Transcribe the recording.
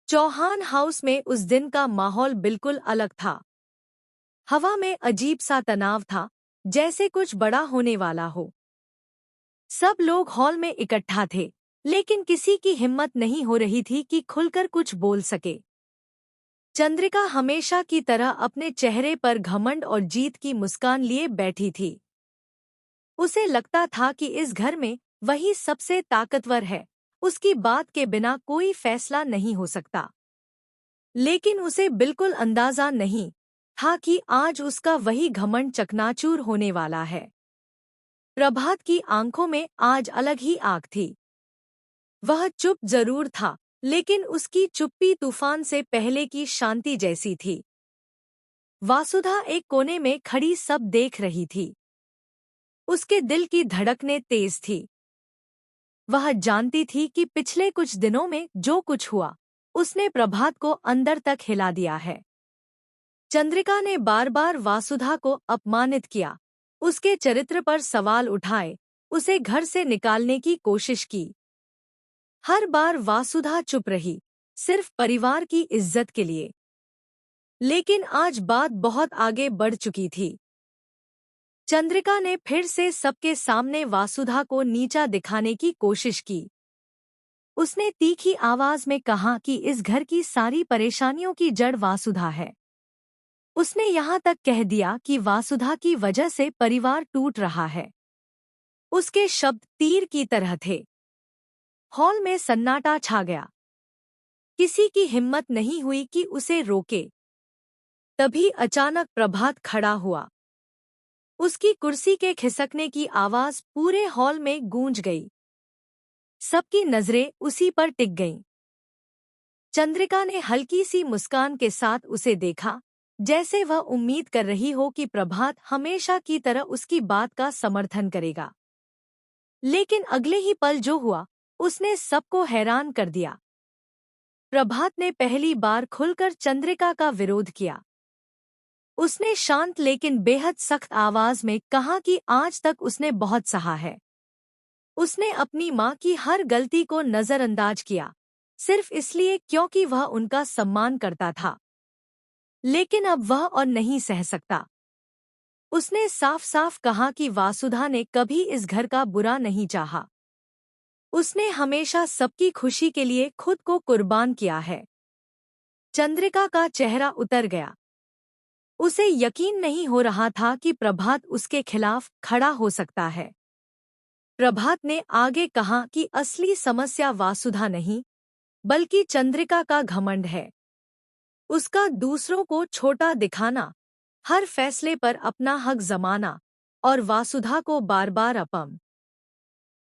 Chauhan house में उस दिन का माहौल बिल्कुल अलग था। हवा में अजीब सा तनाव था, जैसे कुछ बड़ा होने वाला हो। सब लोग हॉल में इकट्ठा थे, लेकिन किसी की हिम्मत नहीं हो रही थी कि खुलकर कुछ बोल सके। चंद्रिका हमेशा की तरह अपने चेहरे पर घमंड और जीत की मुस्कान लिए बैठी थी। उसे लगता था कि इस घर में वही सबसे ताकतवर है, उसकी बात के बिना कोई फैसला नहीं हो सकता। लेकिन उसे बिल्कुल अंदाजा नहीं था कि आज उसका वही घमंड चकनाचूर होने वाला है। प्रभात की आंखों में आज अलग ही आग थी। वह चुप जरूर था, लेकिन उसकी चुप्पी तूफान से पहले की शांति जैसी थी। वासुधा एक कोने में खड़ी सब देख रही थी। उसके दिल की धड़कनें तेज थी। वह जानती थी कि पिछले कुछ दिनों में जो कुछ हुआ, उसने प्रभात को अंदर तक हिला दिया है। चंद्रिका ने बार बार वासुधा को अपमानित किया, उसके चरित्र पर सवाल उठाए, उसे घर से निकालने की कोशिश की। हर बार वासुधा चुप रही, सिर्फ परिवार की इज्जत के लिए। लेकिन आज बात बहुत आगे बढ़ चुकी थी। चंद्रिका ने फिर से सबके सामने वासुधा को नीचा दिखाने की कोशिश की। उसने तीखी आवाज में कहा कि इस घर की सारी परेशानियों की जड़ वासुधा है। उसने यहाँ तक कह दिया कि वासुधा की वजह से परिवार टूट रहा है। उसके शब्द तीर की तरह थे। हॉल में सन्नाटा छा गया। किसी की हिम्मत नहीं हुई कि उसे रोके। तभी अचानक प्रभात खड़ा हुआ। उसकी कुर्सी के खिसकने की आवाज पूरे हॉल में गूंज गई। सबकी नजरें उसी पर टिक गईं। चंद्रिका ने हल्की सी मुस्कान के साथ उसे देखा, जैसे वह उम्मीद कर रही हो कि प्रभात हमेशा की तरह उसकी बात का समर्थन करेगा। लेकिन अगले ही पल जो हुआ, उसने सबको हैरान कर दिया। प्रभात ने पहली बार खुलकर चंद्रिका का विरोध किया। उसने शांत लेकिन बेहद सख्त आवाज में कहा कि आज तक उसने बहुत सहा है। उसने अपनी माँ की हर गलती को नजरअंदाज किया, सिर्फ इसलिए क्योंकि वह उनका सम्मान करता था। लेकिन अब वह और नहीं सह सकता। उसने साफ साफ कहा कि वासुधा ने कभी इस घर का बुरा नहीं चाहा। उसने हमेशा सबकी खुशी के लिए खुद को कुर्बान किया है। चंद्रिका का चेहरा उतर गया। उसे यकीन नहीं हो रहा था कि प्रभात उसके खिलाफ खड़ा हो सकता है। प्रभात ने आगे कहा कि असली समस्या वासुधा नहीं, बल्कि चंद्रिका का घमंड है। उसका दूसरों को छोटा दिखाना, हर फैसले पर अपना हक जमाना और वासुधा को बार बार अपमान।